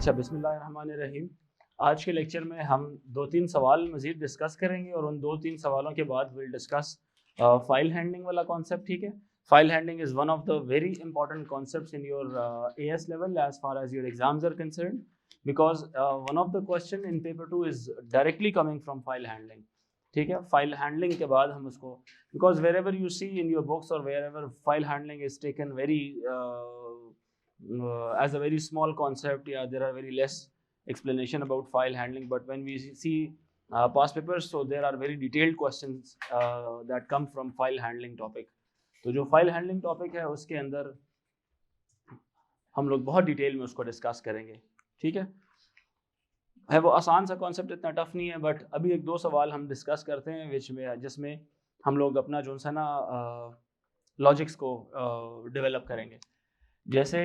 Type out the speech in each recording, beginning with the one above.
अच्छा, बिस्मिल्लाहिर्रहमानिर्रहीम। आज के लेक्चर में हम 2-3 सवाल मज़ीद डिस्कस करेंगे और उन 2-3 सवालों के बाद विल डिस्कस फाइल हैंडलिंग वाला कॉन्सेप्ट। ठीक है, file handling is one of the very important concepts in your AS level as far as your exams are concern, because one of the question in paper 2 is directly coming from file handling. ठीक है, file handling के बाद हम उसको, because wherever you see in your books और wherever file handling is taken very as a very small concept, yeah, there are very less explanation about file handling, but when we see past papers, so there are very detailed questions that come from file handling topic. तो जो file handling topic है उसके अंदर हम लोग बहुत detail में उसको डिस्कस करेंगे। ठीक है वो आसान सा कॉन्सेप्ट, इतना टफ नहीं है, बट अभी एक दो सवाल हम डिस्कस करते हैं जिसमें हम लोग अपना जो सा ना लॉजिक्स को डेवलप करेंगे। जैसे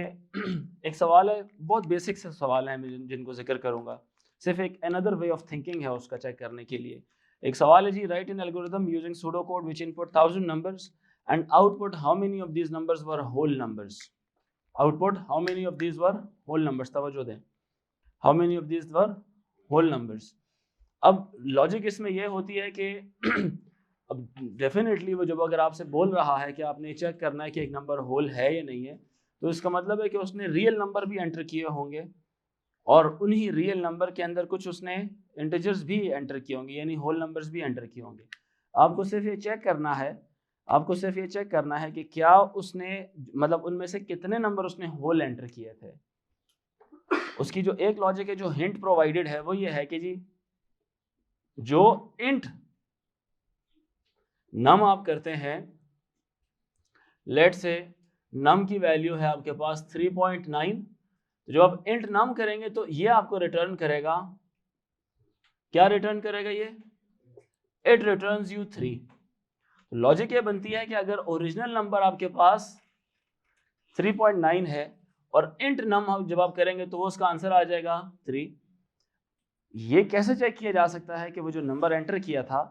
एक सवाल है, बहुत बेसिक से सवाल है जिनको जिक्र करूंगा, सिर्फ एक अनदर वे ऑफ थिंकिंग है उसका चेक करने के लिए। एक सवाल है जी, write in algorithm using pseudo code which input 1000 numbers and output how many of these numbers were whole numbers. Output how many of these were whole numbers, तवज्जो दें, how many of these were whole numbers. अब logic इसमें यह होती है कि अब definitely वो जब अगर आपसे बोल रहा है कि आपने चेक करना है कि एक नंबर होल है या नहीं है, तो इसका मतलब है कि उसने रियल नंबर भी एंटर किए होंगे और उन्हीं रियल नंबर के अंदर कुछ उसने इंटीजर्स भी एंटर किए होंगे, यानी होल नंबर्स भी एंटर किए होंगे। आपको सिर्फ ये चेक करना है कि क्या उसने, मतलब उनमें से कितने नंबर उसने होल एंटर किए थे। उसकी जो एक लॉजिक है, जो हिंट प्रोवाइडेड है, वो ये है कि जी जो इंट नम आप करते हैं, लेट से नम की वैल्यू है आपके पास 3.9, तो जब आप इंट नम करेंगे तो ये आपको रिटर्न करेगा, क्या रिटर्न करेगा ये? It returns you 3। लॉजिक ये बनती है कि अगर ओरिजिनल नंबर आपके पास 3.9 है और इंट नम जब आप करेंगे तो वो उसका आंसर आ जाएगा 3। ये कैसे चेक किया जा सकता है कि वो जो नंबर एंटर किया था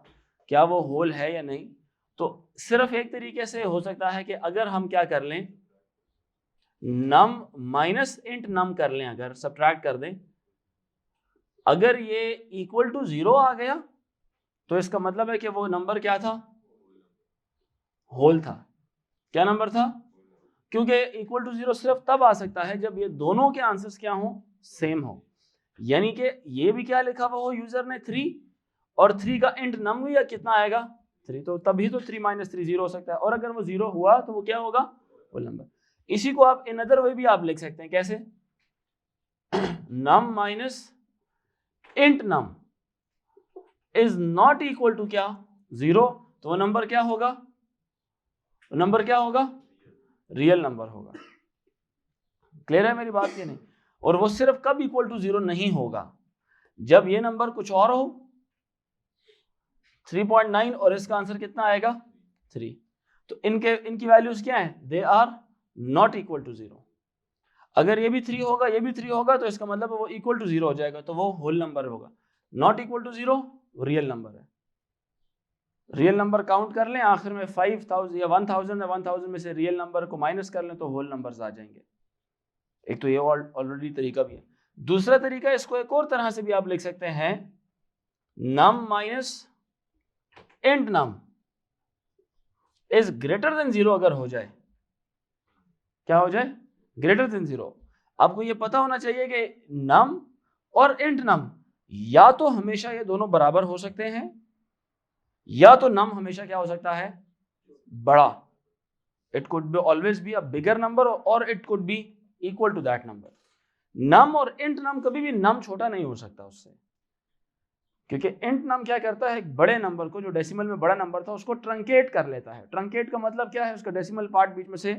क्या वो होल है या नहीं? तो सिर्फ एक तरीके से हो सकता है कि अगर हम क्या कर लें, नम माइनस इंट नम कर लें, अगर सब्ट्रैक्ट कर दें, अगर ये इक्वल टू 0 आ गया तो इसका मतलब है कि वो नंबर क्या था? होल था। क्या नंबर था? क्योंकि इक्वल टू 0 सिर्फ तब आ सकता है जब ये दोनों के आंसर्स क्या हो, सेम हो, यानी कि ये भी क्या लिखा हुआ हो यूजर ने 3 और 3 का इंट नम भी कितना आएगा 3, तो तभी तो 3 - 3 0 हो सकता है, और अगर वो 0 हुआ तो वो क्या होगा, होल नंबर। इसी को आप इन अदर वे भी आप लिख सकते हैं, कैसे? Num minus int num is not equal to क्या, 0, तो वो नंबर क्या होगा, रियल नंबर होगा। क्लियर है मेरी बात? ये नहीं, और वो सिर्फ कब इक्वल टू 0 नहीं होगा, जब ये नंबर कुछ और हो, 3.9 और इसका आंसर कितना आएगा 3, तो इनकी वैल्यूज क्या है, they are not equal to 0। अगर ये भी 3 होगा, ये भी 3 होगा, तो इसका मतलब वो इक्वल टू 0 हो जाएगा, तो वो होल नंबर होगा। Not equal to 0 real number है। रियल नंबर काउंट कर लें, आखिर में 5000 या 1000 में से रियल नंबर को माइनस कर लें तो होल नंबर्स आ जाएंगे। एक तो ये ऑलरेडी तरीका भी है। दूसरा तरीका, इसको एक और तरह से भी आप लिख सकते हैं, num minus int num is greater than 0 अगर हो जाए, क्या हो जाए, ग्रेटर देन 0। आपको ये पता होना चाहिए कि नम और इंट नम या तो हमेशा ये दोनों बराबर हो सकते हैं, या तो नम हमेशा क्या हो सकता है, बड़ा। It could be always be a bigger number और it could be equal to that number. Num और इंट नम कभी भी नम छोटा नहीं हो सकता उससे, क्योंकि इंट नम क्या करता है, एक बड़े नंबर को, जो डेसिमल में बड़ा नंबर था, उसको ट्रंकेट कर लेता है। ट्रंकेट का मतलब क्या है, उसका डेसिमल पार्ट बीच में से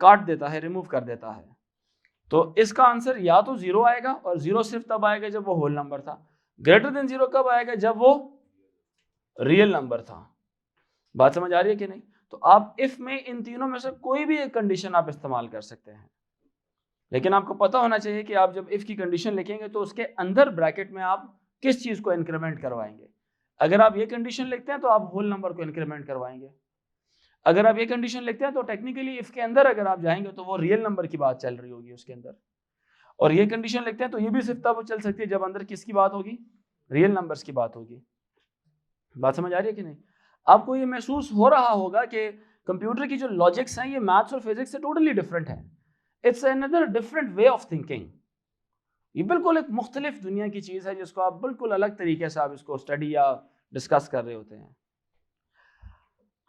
काट देता है, रिमूव कर देता है। तो इसका आंसर या तो 0 आएगा, और 0 सिर्फ तब आएगा जब वो होल नंबर था। ग्रेटर देन 0 कब आएगा, जब वो रियल नंबर था। बात समझ आ रही है कि नहीं? तो आप इफ में इन तीनों में से कोई भी एक कंडीशन आप इस्तेमाल कर सकते हैं, लेकिन आपको पता होना चाहिए कि आप जब इफ की कंडीशन लिखेंगे तो उसके अंदर ब्रैकेट में आप किस चीज को इंक्रीमेंट करवाएंगे। अगर आप ये कंडीशन लिखते हैं तो आप होल नंबर को इंक्रीमेंट करवाएंगे। अगर आप ये कंडीशन लिखते हैं तो टेक्निकली इफ के अंदर अगर आप जाएंगे तो वो रियल नंबर की बात चल रही होगी उसके अंदर। और ये कंडीशन लिखते हैं तो ये भी सिर्फ तब चल सकती है जब अंदर किसकी बात होगी, रियल नंबर्स की बात होगी। बात समझ आ रही है कि नहीं? आपको ये महसूस हो रहा होगा कि कंप्यूटर की जो लॉजिक्स हैं ये मैथ्स और फिजिक्स से टोटली डिफरेंट है। It's another different way of thinking. ये बिल्कुल एक मुख्तलिफ दुनिया की चीज़ है जिसको आप बिल्कुल अलग तरीके से आप इसको स्टडी या डिस्कस कर रहे होते हैं।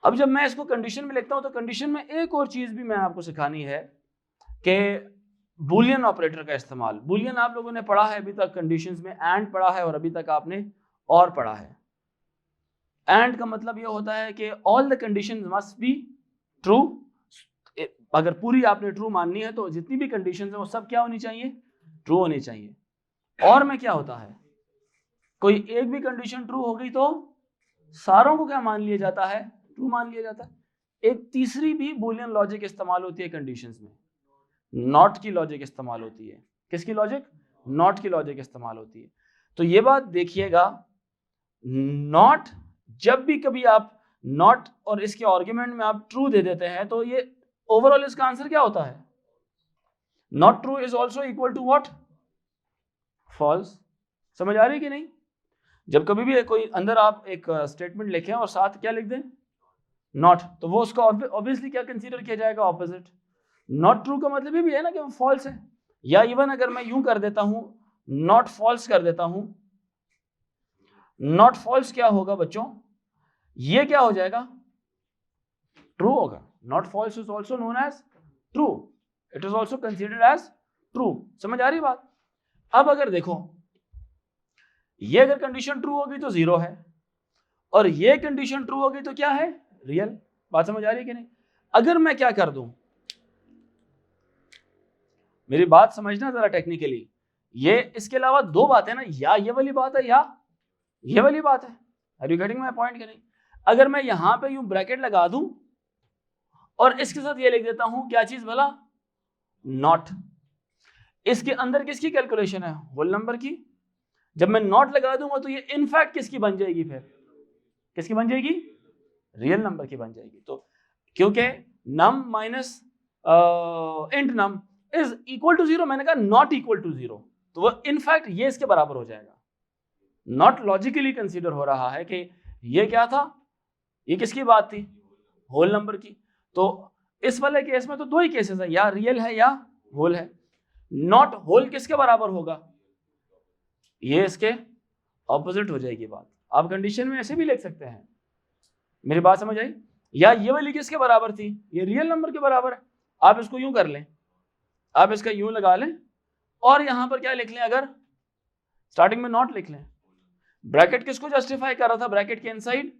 अब जब मैं इसको कंडीशन में लिखता हूँ तो कंडीशन में एक और चीज़ भी मैं आपको सिखानी है कि बूलियन ऑपरेटर का इस्तेमाल। बूलियन आप लोगों ने पढ़ा है अभी तक, कंडीशंस में एंड पढ़ा है और अभी तक आपने और पढ़ा है। एंड का मतलब ये होता है कि all the conditions must be true. अगर पूरी आपने ट्रू माननी है तो जितनी भी कंडीशंस हैं वो सब क्या होनी चाहिए, ट्रू होनी चाहिए। और में क्या होता है, कोई एक भी कंडीशन ट्रू हो गई तो सारों को क्या मान लिया जाता है, ट्रू मान लिया जाता है। एक तीसरी भी बूलियन लॉजिक इस्तेमाल होती है कंडीशंस में, नॉट की लॉजिक इस्तेमाल होती है। किसकी लॉजिक? नॉट की लॉजिक इस्तेमाल होती है। तो ये बात देखिएगा, नॉट जब भी कभी आप नॉट और इसके आर्गुमेंट में आप ट्रू दे देते हैं तो ये ओवरऑल इसका आंसर क्या होता है, not true is also equal to what, false. समझ आ रही है कि नहीं? जब कभी भी कोई अंदर आप एक स्टेटमेंट लिखें और साथ क्या लिख दें, नॉट, तो वो उसका ऑब्वियसली क्या कंसीडर किया जाएगा, ऑपोजिट। नॉट ट्रू का मतलब ये भी है ना कि वो फॉल्स है। या इवन अगर मैं यूं कर देता हूं, नॉट फॉल्स कर देता हूं, नॉट फॉल्स क्या होगा बच्चों, ये क्या हो जाएगा, ट्रू होगा। Not false is also known as true, it is also considered as true. समझ आ रही बात? अब अगर देखो, ये अगर कंडीशन ट्रू होगी तो जीरो है और ये कंडीशन ट्रू होगी तो क्या है, रियल। बात समझ आ रही है कि नहीं? अगर मैं क्या कर दूं, मेरी बात समझना जरा टेक्निकली, ये इसके अलावा दो बातें ना, या ये वाली बात है या ये वाली बात है। Are you getting my point कि नहीं? अगर मैं यहां पे यूं ब्रैकेट लगा दूं और इसके साथ ये लिख देता हूं क्या चीज भला, नॉट, इसके अंदर किसकी कैलकुलेशन है, होल नंबर की। जब मैं नॉट लगा दूंगा तो ये इनफैक्ट किसकी बन जाएगी, फिर किसकी बन जाएगी, रियल नंबर की बन जाएगी। तो क्योंकि num minus int num is equal to zero, मैंने कहा नॉट इक्वल टू जीरो, तो वो इनफैक्ट ये इसके बराबर हो जाएगा। नॉट लॉजिकली कंसीडर हो रहा है कि ये क्या था, ये किसकी बात थी, होल नंबर की। तो इस वाले केस में तो दो ही केसेस है, या रियल है या होल है। नॉट होल किसके बराबर होगा, ये इसके ऑपोजिट हो जाएगी बात। आप कंडीशन में ऐसे भी लिख सकते हैं, मेरी बात समझ आई? या ये वाली किसके बराबर थी, ये रियल नंबर के बराबर है। आप इसको यूं कर लें, आप इसका यूं लगा लें और यहां पर क्या लिख लें, अगर स्टार्टिंग में नॉट लिख लें, ब्रैकेट किसको जस्टिफाई कर रहा था, ब्रैकेट के इनसाइड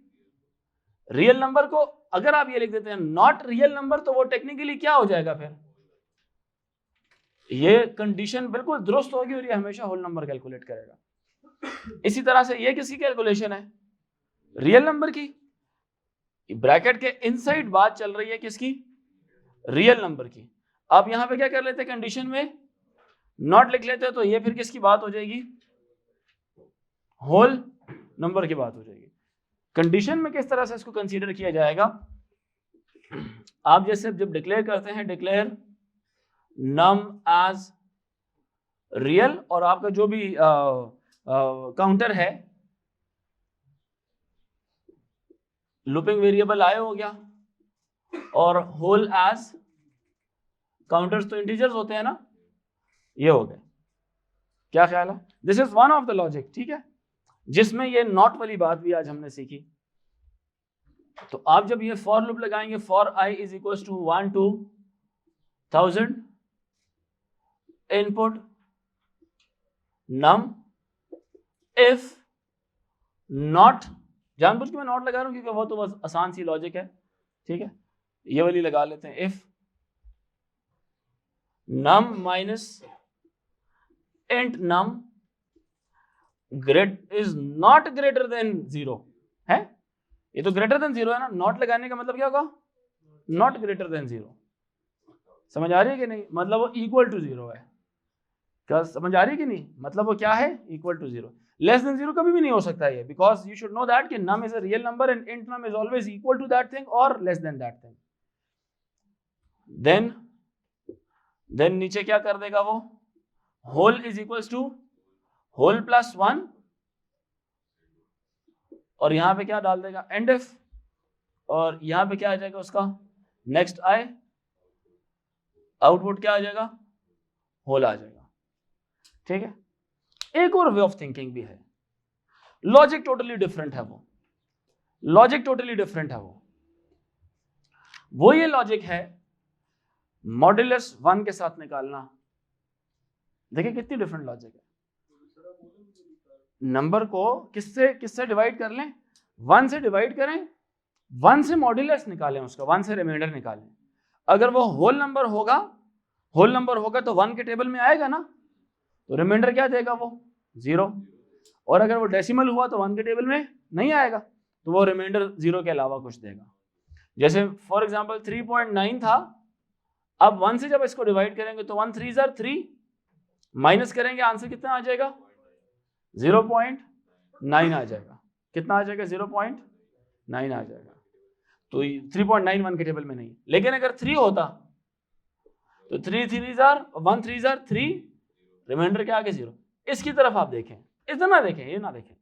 रियल नंबर को। अगर आप ये लिख देते हैं नॉट रियल नंबर तो वो टेक्निकली क्या हो जाएगा, फिर ये कंडीशन बिल्कुल दुरुस्त होगी और ये हमेशा होल नंबर कैलकुलेट करेगा। इसी तरह से ये किसकी कैलकुलेशन है, रियल नंबर की। ब्रैकेट के इनसाइड बात चल रही है किसकी, रियल नंबर की। आप यहां पे क्या कर लेते हैं, कंडीशन में नॉट लिख लेते हैं तो ये फिर किसकी बात हो जाएगी, होल नंबर की बात हो जाएगी। कंडीशन में किस तरह से इसको कंसीडर किया जाएगा, आप जैसे जब डिक्लेयर करते हैं, डिक्लेयर नम एज रियल, और आपका जो भी काउंटर है, लूपिंग वेरिएबल आए हो गया, और होल एज, काउंटर्स तो इंटीजर्स होते हैं ना, ये हो गए। क्या ख्याल है? This is one of the logic, ठीक है, जिसमें ये नॉट वाली बात भी आज हमने सीखी। तो आप जब ये फॉर लूप लगाएंगे, for I is equal to 1 to 1000 input num if not, जानबूझ के मैं नॉट लगा रहा हूं क्योंकि वो तो बस आसान सी लॉजिक है, ठीक है, ये वाली लगा लेते हैं, if num minus int num great is not greater than 0 है। ये तो ग्रेटर देन 0 है ना, नॉट लगाने का मतलब क्या होगा, नॉट ग्रेटर देन 0। समझ आ रही है कि नहीं? मतलब वो इक्वल टू 0 है। क्या समझ आ रही है कि नहीं? मतलब वो क्या है, इक्वल टू 0। लेस देन 0 कभी भी नहीं हो सकता है, because you should know that कि num is a real number and int num is always equal to that thing और less than that thing. Then नीचे क्या कर देगा वो, whole is equals to whole plus 1 और यहां पे क्या डाल देगा एंड इफ, और यहां पे क्या आ जाएगा उसका नेक्स्ट आई, आउटपुट क्या आ जाएगा होल आ जाएगा। ठीक है, एक और वे ऑफ थिंकिंग भी है, लॉजिक टोटली डिफरेंट है लॉजिक टोटली डिफरेंट है वो ये लॉजिक है मॉड्यूलस 1 के साथ निकालना। देखिए कितनी डिफरेंट लॉजिक है। नंबर को किससे डिवाइड कर लें, 1 से डिवाइड करें, 1 से मॉड्यूलस निकालें उसका, 1 से रिमाइंडर निकालें। अगर वो होल नंबर होगा तो 1 के टेबल में आएगा ना, तो रिमाइंडर क्या देगा वो 0, और अगर वो डेसिमल हुआ तो 1 के टेबल में नहीं आएगा, तो वो रिमाइंडर 0 के अलावा कुछ देगा। जैसे फॉर एग्जांपल 3.9 था, अब 1 से जब इसको डिवाइड करेंगे तो 1 3 3 माइनस करेंगे, आंसर कितना आ जाएगा 0.9 आ जाएगा। कितना आ जाएगा 0.9 आ जाएगा। तो 3.9 1 के टेबल में नहीं, लेकिन अगर 3 होता तो 3 3 1 3 3, रिमाइंडर के आगे 0। इसकी तरफ आप देखें, इधर ना देखें, ये ना देखें,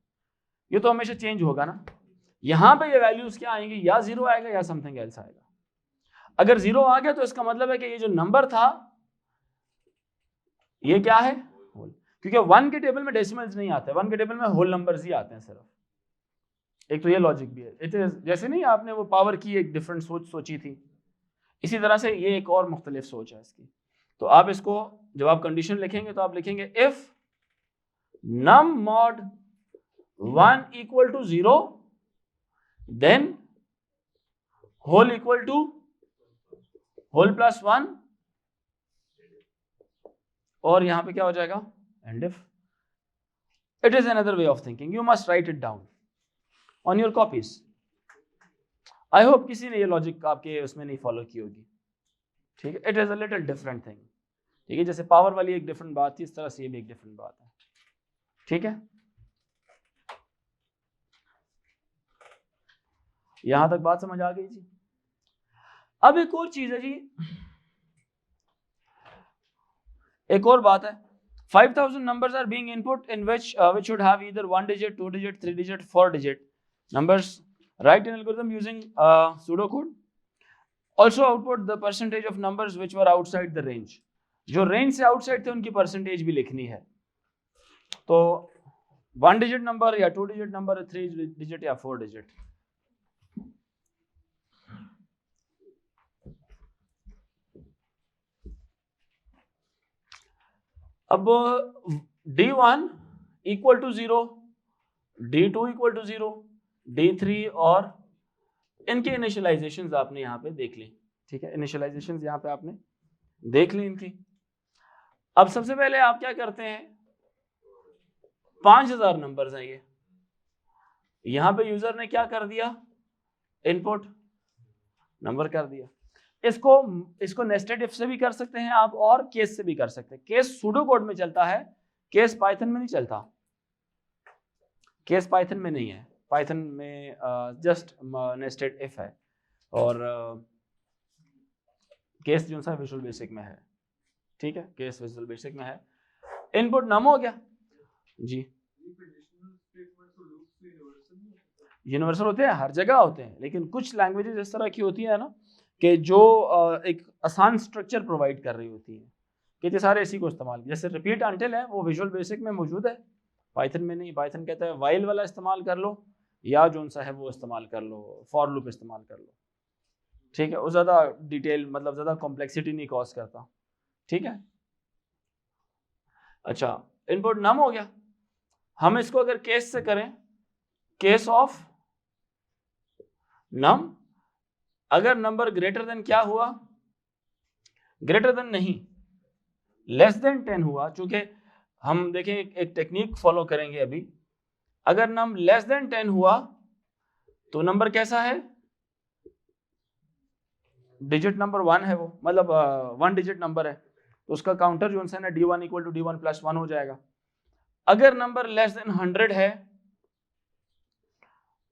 ये तो हमेशा चेंज होगा ना। यहां पे ये वैल्यूज क्या आएंगी, या 0 आएगा या समथिंग एल्स आएगा। अगर 0 आ गया तो इसका मतलब है कि ये जो नंबर था ये क्या है होल, क्योंकि 1 के टेबल में डेसिमल्स नहीं आते, 1 के टेबल में होल नंबर्स ही आते हैं सिर्फ। एक तो ये लॉजिक भी है, जैसे नहीं आपने वो पावर की एक डिफरेंट सोची थी, इसी तरह से ये एक और मुख्तलिफ सोच है इसकी। तो आप इसको जब आप कंडीशन लिखेंगे तो आप लिखेंगे if num mod 1 equal to 0 then whole equal to whole plus 1, और यहां पे क्या हो जाएगा and if। it is another way of thinking, you must write it down on your copies। I hope किसी ने ये लॉजिक आपके उसमें नहीं फॉलो की होगी। ठीक है, it is a little different thing. ठीक है, जैसे पावर वाली एक डिफरेंट बात थी, इस तरह से ये भी एक डिफरेंट बात है। ठीक है, यहां तक बात समझ आ गई जी। अब एक और चीज है जी, एक और बात है, 5000 numbers are being input in which should have either 1 digit, 2 digit, 3 digit, 4 digit numbers. Write an algorithm using pseudocode. Also output the percentage of numbers which were outside the range. जो रेंज से outside थे उनकी percentage भी लिखनी है। तो 1 digit number या 2 digit number, 3 digit या 4 डिजिट। अब D1 equal to 0, D2 equal to 0, D3, और इनके इनिशियलाइजेशंस आपने यहाँ पे देख ली। ठीक है, इनिशियलाइजेशंस यहाँ पे आपने देख ली इनकी। अब सबसे पहले आप क्या करते हैं, 5000 नंबर्स हैं ये, यहां पे यूजर ने क्या कर दिया, इनपुट नंबर कर दिया। इसको नेस्टेड इफ से भी कर सकते हैं आप, और केस से भी कर सकते हैं। केस सूडो कोड में चलता है, केस पाइथन में नहीं चलता। केस पाइथन में नहीं है, पाइथन में जस्ट नेस्टेड इफ है, और केस जो सा विजुअल बेसिक में है। ठीक है, केस विजुअल बेसिक में है। इनपुट नम हो गया जी, यूनिवर्सल होते हैं, हर जगह होते हैं, लेकिन कुछ लैंग्वेजेस इस तरह की होती है ना कि जो एक आसान स्ट्रक्चर प्रोवाइड कर रही होती है, कि सारे इसी को इस्तेमाल, जैसे रिपीट अनटिल है वो विजुअल बेसिक में मौजूद है, पाइथन में नहीं। पाइथन कहता है वाइल वाला इस्तेमाल कर लो, या जो सा है वो इस्तेमाल कर लो, फॉर लूप इस्तेमाल कर लो। ठीक है, वो ज़्यादा डिटेल, मतलब ज़्यादा कॉम्प्लेक्सिटी नहीं कॉज करता। ठीक है, अच्छा, इनपुट नम हो गया। हम इसको अगर केस से करें, केस ऑफ नम, अगर नंबर ग्रेटर देन क्या हुआ, ग्रेटर देन नहीं, लेस देन 10 हुआ। चूंकि हम देखें एक टेक्निक फॉलो करेंगे अभी, अगर नम लेस देन 10 हुआ तो नंबर कैसा है, डिजिट नंबर 1 है वो, मतलब 1 डिजिट नंबर है, तो उसका काउंटर जो है ना D1 equal to D1 plus 1 हो जाएगा। अगर नंबर लेस देन 100 है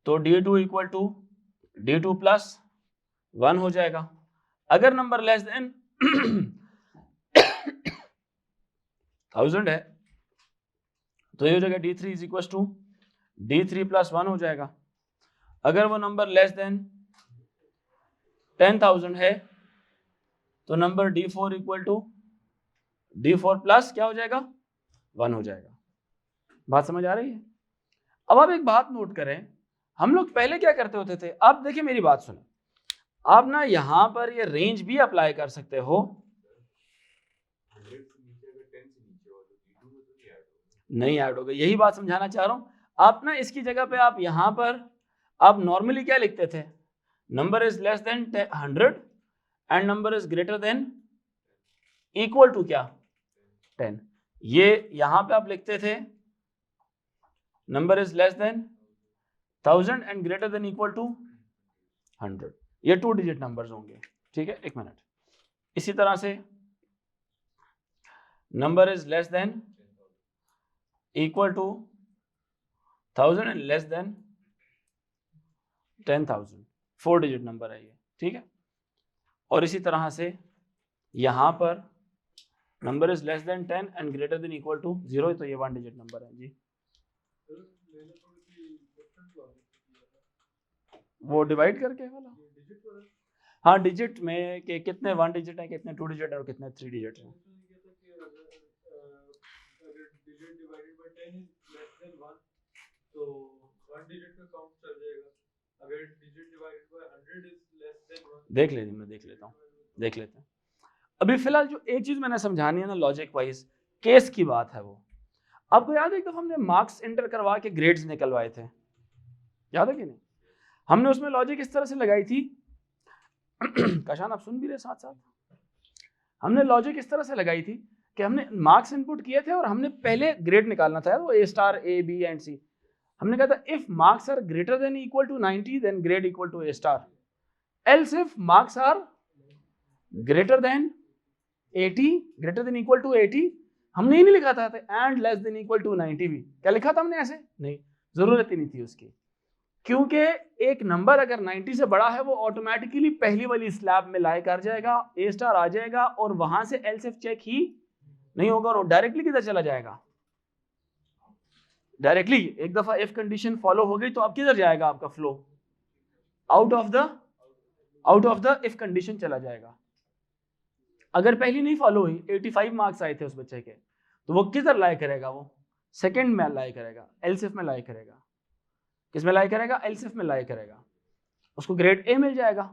तो D2 equal to D2 plus 1 हो जाएगा। अगर नंबर लेस देन 1000 है, तो ये हो जाएगा D3 is equal to D3 plus 1 हो जाएगा। अगर वो नंबर लेस देन 10,000 है तो number D4 equal to D4 plus क्या हो जाएगा 1 हो जाएगा। बात समझ आ रही है? अब आप एक बात नोट करें, हम लोग पहले क्या करते होते थे, आप देखिए मेरी बात सुनो, आप ना यहां पर ये रेंज भी अप्लाई कर सकते हो, नहीं ऐड होगा, यही बात समझाना चाह रहा हूं। आप ना इसकी जगह पे आप यहां पर आप नॉर्मली क्या लिखते थे, number is less than 100 and number is greater than equal to क्या 10। ये यहां पे आप लिखते थे number is less than 1000 and greater than equal to 100। ये 2 डिजिट नंबर्स होंगे, ठीक है। एक मिनट, इसी तरह से number is less than equal to 1000 and less than 10,000, 4 digit number है ये, ठीक है। और इसी तरह से यहां पर number is less than 10 and greater than equal to 0, तो ये 1 डिजिट नंबर है जी। वो डिवाइड करके वाला, हाँ डिजिट में कि कितने 1 डिजिट है, कितने 2 डिजिट है और कितने 3 डिजिट है। देख लेते मैं देख लेता हूँ, देख लेते हैं। अभी फिलहाल जो एक चीज मैंने समझानी है ना लॉजिक वाइज, केस की बात है वो। आपको याद है एक दफा हमने मार्क्स एंटर करवा के ग्रेड्स निकलवाए थे, याद है कि नहीं? हमने उसमें लॉजिक इस तरह से लगाई थी कशान आप सुन भी रहे साथ साथ, हमने लॉजिक इस तरह से लगाई थी कि हमने मार्क्स इनपुट किए थे और हमने पहले ग्रेड निकालना था, वो A*, A, B and C। हमने कहा था if marks are greater than equal to 90 then grade equal to A*, else if marks are greater than 80 greater than equal to 80, हमने ही नहीं लिखा था and less than equal to 90 भी। क्या लिखा था हमने? ऐसे नहीं, जरूरत ही नहीं थी उसकी, क्योंकि एक नंबर अगर 90 से बड़ा है वो ऑटोमेटिकली पहली वाली स्लैब में लाई कर जाएगा, A* आ जाएगा और वहां से एल्स इफ चेक ही नहीं होगा और डायरेक्टली किधर चला जाएगा, डायरेक्टली एक दफा इफ कंडीशन फॉलो हो गई तो अब किधर जाएगा आपका flow, out of the if condition चला जाएगा। अगर पहली नहीं फॉलो हुई, 85 मार्क्स आए थे उस बच्चे के, तो वो किधर लाई करेगा, वो सेकंड में लाई करेगा, एल्स इफ में लाई करेगा। किस में लाई करेगा? एल्स इफ में लाई करेगा, उसको ग्रेड A मिल जाएगा।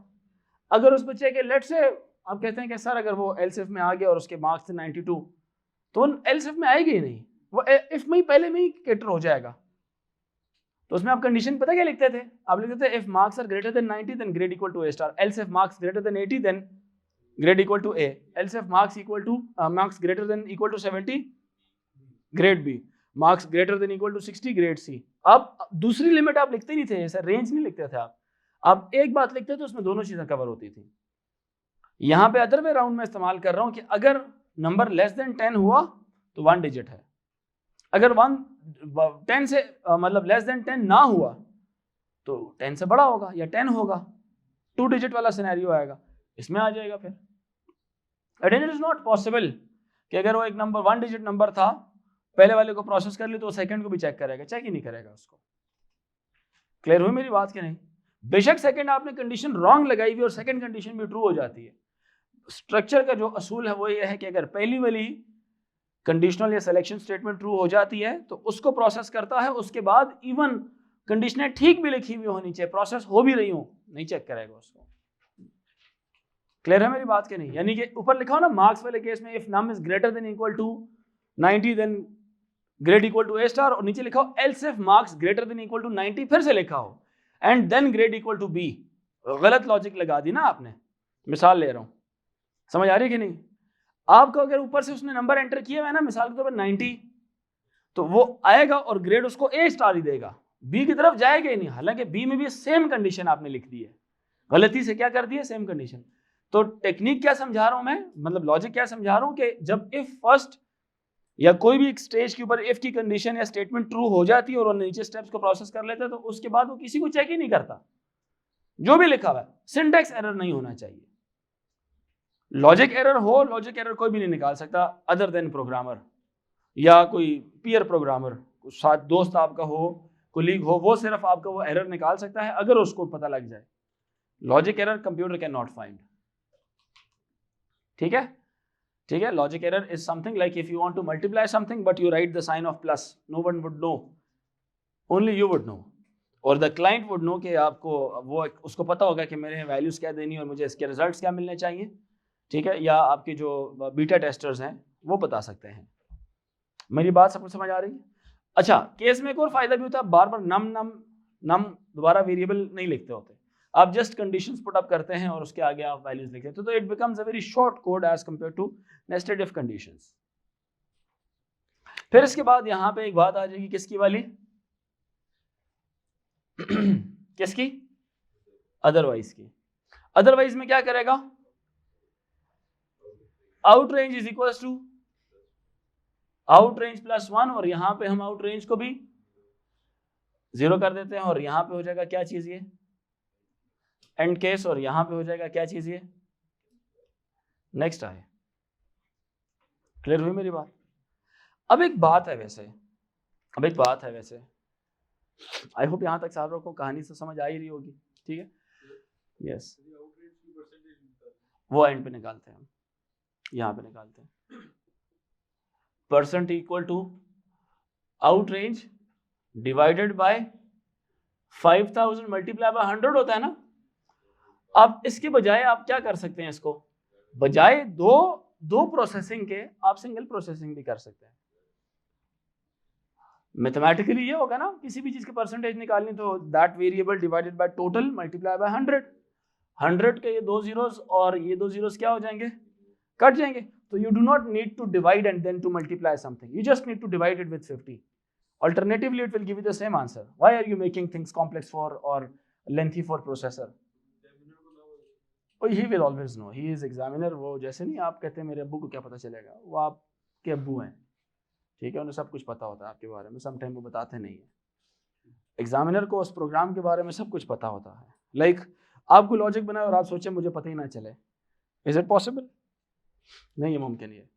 अगर उस बच्चे के लेट से आप कहते हैं कि सर अगर वो एल्स इफ में आ गया और उसके मार्क्स थे 92, तो एल्स इफ में आएगी ही नहीं, वो इफ में ही पहले में ही कैटर हो जाएगा। तो उसमें आप कंडीशन पता क्या लिखते थे? आप लिखते थे if marks are greater than 90 then grade equal to A*, else if marks greater than 80 then grade equal to A, else if marks equal to marks greater than equal to 70 grade B, marks greater than equal to 60 grade C। अब दूसरी limit आप लिखते नहीं थे, ऐसा range नहीं लिखते थे आप एक बात लिखते तो उसमें दोनों चीजें कवर होती थी। यहां पे अदर वे राउंड में इस्तेमाल कर रहा हूं कि अगर नंबर लेस देन 10 हुआ तो 1 डिजिट है, अगर 10 से मतलब लेस देन 10 ना हुआ तो 10 से बड़ा होगा या 10 होगा, 2 डिजिट वाला सिनेरियो आएगा, इसमें आ जाएगा फिर। इट इज नॉट पॉसिबल कि अगर वो एक नंबर 1 डिजिट नंबर था पहले वाले को प्रोसेस कर ली तो सेकंड को भी चेक करेगा, चेक ही नहीं करेगा उसको। क्लियर हुई मेरी बात कि नहीं? बेशक सेकंड आपने कंडीशन रॉन्ग लगाई हुई और सेकंड कंडीशन भी ट्रू हो जाती है। स्ट्रक्चर का जो असूल है वो ये है कि अगर पहली वाली कंडीशनल या सिलेक्शन स्टेटमेंट ट्रू हो जाती है तो उसको प्रोसेस करता है, उसके बाद इवन कंडीशनें ठीक भी लिखी हुई होनी चाहिए, प्रोसेस हो भी रही हो, नहीं चेक करेगा उसको। क्लियर है मेरी बात कि नहीं? यानी कि ऊपर लिखा हो ना मार्क्स वाले केस में if num is greater than equal to 90 then grade equal to A*, और नीचे लिखा हो else if marks greater than equal to 90 फिर से लिखा हो and then grade equal to B। गलत लॉजिक लगा दी ना आपने, मिसाल ले रहा हूं, समझ आ रही है कि नहीं? आपको अगर ऊपर से उसने नंबर एंटर किया हुआ है ना, मिसाल के तौर पर 90, तो वो आएगा और ग्रेड उसको A* ही देगा, B की तरफ जाएगा ही नहीं, हालांकि B में भी सेम कंडीशन आपने लिख दी है, गलती से क्या कर दी है, सेम कंडीशन। तो टेक्निक क्या समझा रहा हूं मैं, मतलब लॉजिक क्या समझा रहा हूं कि जब इफ फर्स्ट या कोई भी एक स्टेज के ऊपर इफ की कंडीशन या स्टेटमेंट ट्रू हो जाती है और वो नीचे स्टेप्स को प्रोसेस कर लेता है तो उसके बाद वो किसी को चेक ही नहीं करता, जो भी लिखा हुआ है। सिंटैक्स एरर नहीं होना चाहिए, लॉजिक एरर हो, लॉजिक एरर कोई भी नहीं निकाल सकता अदर देन प्रोग्रामर। या कोई पीयर प्रोग्रामर, साथ दोस्त आपका हो, कोलीग हो, वो सिर्फ आपका वो एरर निकाल सकता है अगर उसको पता लग जाए। Logic error computer can not find. ठीक है, ठीक है। Logic error is something like if you want to multiply something but you write the sign of plus, no one would know, only you would know और the client would know कि आपको वो उसको पता होगा कि मेरे वैल्यूज क्या देनी है और मुझे इसके रिजल्ट्स क्या मिलने चाहिए। ठीक है, या आपके जो बीटा टेस्टर्स हैं वो बता सकते हैं। मेरी बात सबको समझ आ रही है? अच्छा, केस में एक और फायदा भी होता है, बार बार नम नम नम दोबारा वेरिएबल नहीं लिखते होते, आप जस्ट कंडीशंस पुट अप करते हैं और उसके आगे आप वैल्यूज लिखते हैं, तो it becomes a very short code as compare to nested if conditions. फिर इसके बाद यहां पे एक बात आ जाएगी, किसकी वाली किसकी? अदरवाइज की। अदरवाइज में क्या करेगा? Out range is equal to out range plus 1 और यहां पे हम आउट रेंज को भी 0 कर देते हैं और यहां पे हो जाएगा क्या चीज ये? And case. और यहां पे हो जाएगा क्या चीज ये? नेक्स्ट आए। क्लियर हुई मेरी बात? अब एक बात है वैसे, आई होप यहां तक सारों को कहानी से समझ आ ही रही होगी। ठीक है, यस, वो एंड पे निकालते हैं हम, यहां पे निकालते हैं percent equal to out range divided by 5000 multiply by 100 होता है ना। अब इसके बजाय आप क्या कर सकते हैं, इसको बजाय दो प्रोसेसिंग के आप सिंगल प्रोसेसिंग भी कर सकते हैं। मैथमेटिकली ये होगा ना, किसी भी चीज की परसेंटेज निकालनी तो that variable divided by total multiply by 100। 100 के ये 2 जीरोस और ये 2 जीरोस क्या हो जाएंगे? कट जाएंगे। तो you do not need to divide and then to multiply something, you just need to divide it with 50. Alternatively it will give you the same answer. Why are you making things complex for or lengthy for processor? Oh, he will always know, he is examiner। वो जैसे नहीं आप कहते हैं मेरे अब्बू को क्या पता चलेगा, वो आपके अब्बू हैं, ठीक है, उन्हें सब कुछ पता होता है आपके बारे में, सम टाइम वो बताते नहीं है। एग्जामिनर को उस प्रोग्राम के बारे में सब कुछ पता होता है। लाइक आपको लॉजिक बनाए और आप सोचे मुझे पता ही ना चले, इज इट पॉसिबल? नहीं, ये मुमकिन है,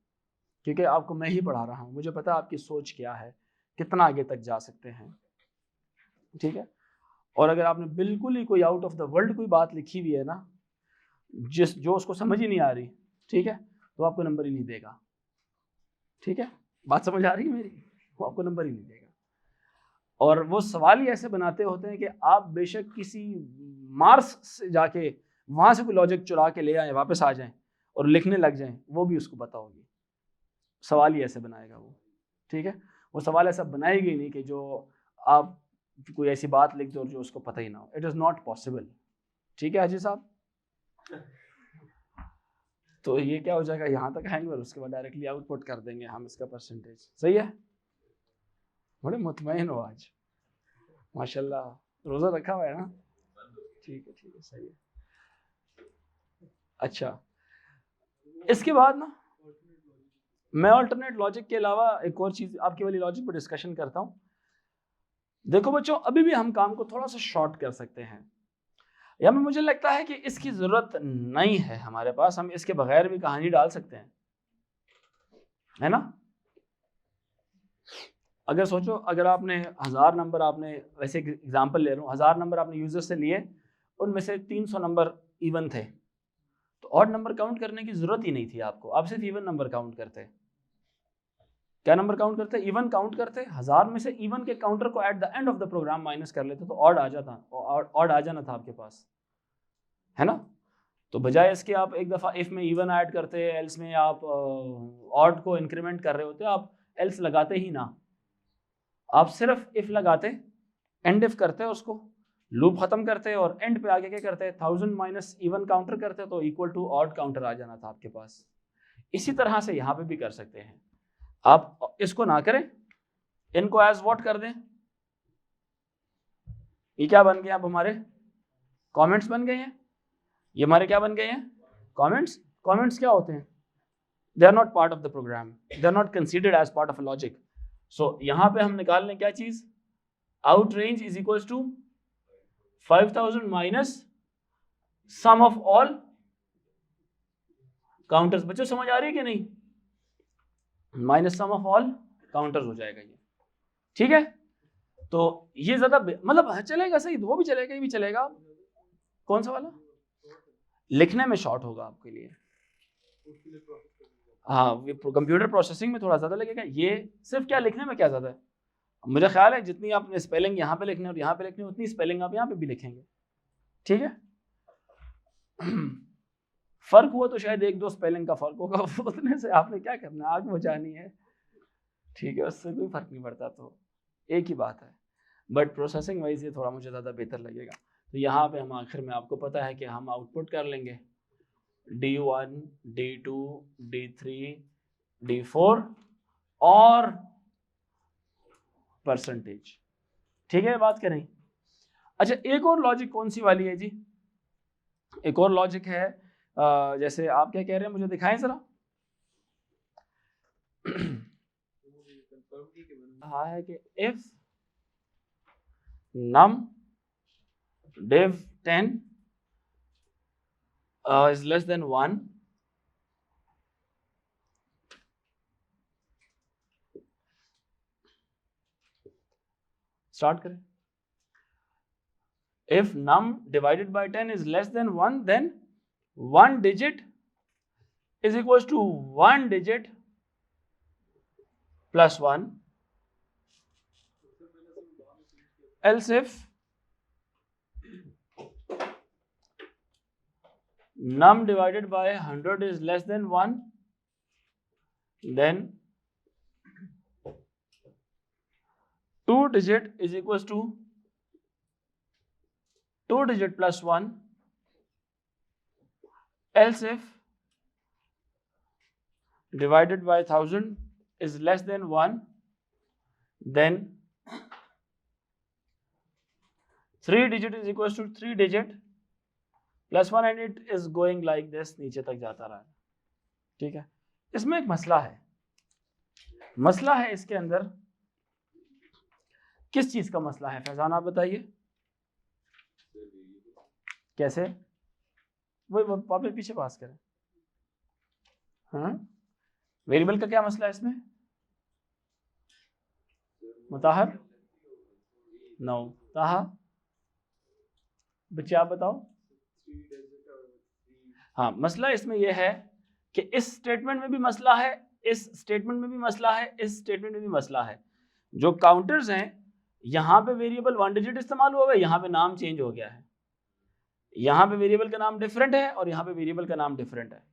क्योंकि आपको मैं ही पढ़ा रहा हूँ, मुझे पता है आपकी सोच क्या है, कितना आगे तक जा सकते हैं। ठीक है, और अगर आपने बिल्कुल ही कोई आउट ऑफ द वर्ल्ड कोई बात लिखी हुई है ना, जो उसको समझ ही नहीं आ रही, ठीक है, तो आपको नंबर ही नहीं देगा। ठीक है, बात समझ आ रही है मेरी? वो आपको नंबर ही नहीं देगा। और वो सवाल ही ऐसे बनाते होते हैं कि आप बेशक किसी मार्स से जाके वहां से कोई लॉजिक चुरा के ले आए, वापस आ जाएं और लिखने लग जाएं, वो भी उसको पता होगी। सवाल ही ऐसे बनाएगा वो। ठीक है, वो सवाल ऐसा बनाएगी नहीं कि जो आप कोई ऐसी बात लिख दो जो उसको पता ही ना हो। It is not possible. ठीक है हाजी साहब, तो ये क्या हो जाएगा, यहाँ तक आएंगे और उसके बाद डायरेक्टली आउटपुट कर देंगे हम इसका परसेंटेज। सही है, बड़े मुतमईन हो आज माशाल्लाह, रोजा रखा हुआ है ना? ठीक है, सही है। अच्छा, इसके बाद ना मैं अल्टरनेट लॉजिक के अलावा एक और चीज आपकी वाली लॉजिक पर डिस्कशन करता हूँ। देखो बच्चों, अभी भी हम काम को थोड़ा सा शॉर्ट कर सकते हैं, या मुझे लगता है कि इसकी जरूरत नहीं है हमारे पास, हम इसके बगैर भी कहानी डाल सकते हैं, है ना? अगर सोचो, अगर आपने 1000 नंबर, आपने वैसे एग्जांपल ले रहा हूँ, 1000 नंबर आपने यूजर से लिए, उनमें से 300 नंबर इवन थे, तो ऑड नंबर काउंट करने की जरूरत ही नहीं थी आपको, आप सिर्फ इवन नंबर काउंट करते। क्या नंबर काउंट करते? इवन काउंट करते। 1000 में से इवन के काउंटर को at the end of the program minus कर लेते तो ऑड आ जाता, ऑड आ जाना था आपके पास, है ना? तो बजाय इसके आप एक दफ़ा इफ में इवन ऐड करते, एल्स में आप ऑड को इंक्रीमेंट कर रहे होते, आप एल्स लगाते ही ना, आप सिर्फ इफ लगाते, एंड इफ करते उसको, लूप खत्म करते और एंड पे आगे क्या करते, 1000 माइनस इवन काउंटर करते तो इक्वल टू ऑड काउंटर आ जाना था आपके पास। इसी तरह से यहाँ पे भी कर सकते हैं। आप इसको ना करें, इनको एज व्हाट कर दें, ये क्या बन गए अब हमारे कमेंट्स बन गए हैं। ये हमारे क्या बन गए हैं? कमेंट्स। कमेंट्स क्या होते हैं? They are not part of the program, they are not considered as part of a logic. So यहां पे हम निकाल लें क्या चीज, out range is equal to 5000 minus sum of all counters. बच्चों समझ आ रही है कि नहीं? Minus sum of all counters हो जाएगा ये, ठीक है। तो ये ज्यादा मतलब चलेगा सही, वो भी चलेगा, ये भी चलेगा। कौन सा वाला? लिखने में शॉर्ट होगा आपके लिए, हाँ कंप्यूटर प्रोसेसिंग में थोड़ा ज्यादा लगेगा। ये सिर्फ क्या लिखने में क्या ज्यादा है, मुझे ख्याल है जितनी आपने स्पेलिंग यहाँ पे लिखनी और यहाँ पे लिखनी उतनी स्पेलिंग आप यहाँ पे भी लिखेंगे, ठीक है। फर्क हुआ तो शायद 1-2 स्पेलिंग का फर्क होगा, उतने से आपने क्या करना, आग बुझानी है, ठीक है, उससे कोई फर्क नहीं पड़ता, तो एक ही बात है। बट प्रोसेसिंग वाइज ये थोड़ा मुझे ज़्यादा बेहतर लगेगा। तो यहाँ पे हम आखिर में आपको पता है कि हम आउटपुट कर लेंगे D1, D2, D3, D4 और परसेंटेज, ठीक है, बात करें। अच्छा एक और लॉजिक कौन सी वाली है जी, एक और लॉजिक है, जैसे आप क्या कह रहे हैं मुझे दिखाएं जरा। हाँ है कि if num div 10 is less than 1, start करें। If num divided by 10 is less than 1, then 1 digit is equals to 1 digit plus 1. Else if num divided by 100 is less than 1, then 2 digit is equals to 2 digit plus 1. Else if divided by 1000 is less than 1, then 3 digit is equals to 3 digit plus 1, and it is going like this, नीचे तक जाता रहा है, ठीक है। इसमें एक मसला है, मसला है इसके अंदर, किस चीज का मसला है फैजान आप बताइए, कैसे? वो वापस पीछे पास करें। हाँ वेरिएबल का क्या मसला है इसमें मुताहर? नो ताहा, बच्चे आप बताओ। हाँ मसला इसमें यह है कि इस स्टेटमेंट में भी मसला है, इस स्टेटमेंट में भी मसला है, इस स्टेटमेंट में भी मसला है। जो काउंटर्स हैं यहाँ पे वेरिएबल 1 डिजिट इस्तेमाल हुआ है, यहाँ पे नाम चेंज हो गया है, यहाँ पे वेरिएबल का नाम डिफरेंट है और यहाँ पे वेरिएबल का नाम डिफरेंट है,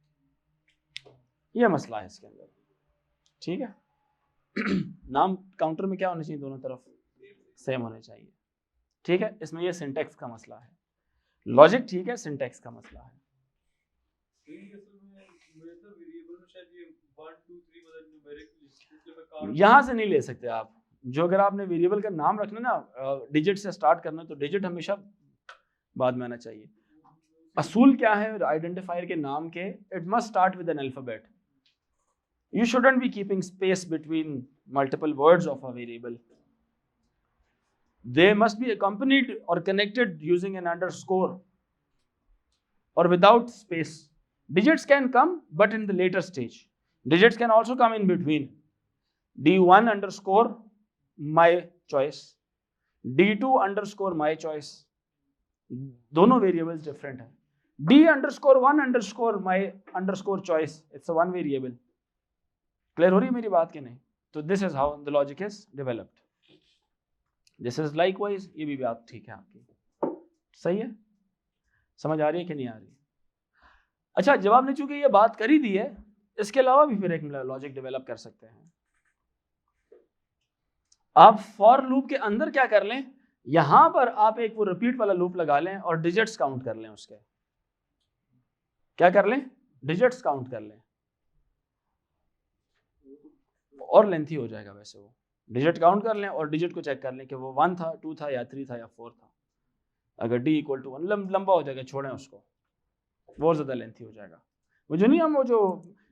यह मसला है इसके अंदर, ठीक है। नाम काउंटर में क्या होने चाहिए, दोनों तरफ सेम होने चाहिए, ठीक है। इसमें यह सिंटैक्स का मसला है, लॉजिक ठीक है, सिंटैक्स का मसला है। यहां से नहीं ले सकते आप, जो अगर आपने वेरिएबल का नाम रखना ना डिजिट से स्टार्ट करना, तो डिजिट हमेशा बाद में आना चाहिए। असूल क्या है आइडेंटिफायर के नाम के, it must start with an alphabet, you shouldn't be keeping space between multiple words of a variable. They must be accompanied or connected using an underscore or without space. Digits can come, but in the later stage. Digits can also come in between. D1 underscore my choice, D2 underscore my choice. दोनों variables different हैं. D underscore 1 underscore my underscore choice. It's a one variable. Clear हो रही है मेरी बात कि नहीं? तो this is how the logic is developed, this is likewise, ये भी बात ठीक है आपकी, सही है, समझ आ रही है कि नहीं आ रही? अच्छा जब आपने चूंकि ये बात करी दी है, इसके अलावा भी फिर एक लॉजिक डेवलप कर सकते हैं आप। फॉर लूप के अंदर क्या कर लें, यहां पर आप एक वो रिपीट वाला लूप लगा लें और डिजिट्स काउंट कर लें, उसके क्या कर लें, डिजिट्स काउंट कर लें, और लेंथी हो जाएगा वैसे, वो डिजिट काउंट कर लें और डिजिट को चेक कर लें कि वो 1 था, 2 था या 3 था या 4 था। अगर d इक्वल टू 1 लंबा हो जाएगा, छोड़ें उसको, बहुत ज़्यादा लेंथी हो जाएगा। वो जो नहीं हम वो जो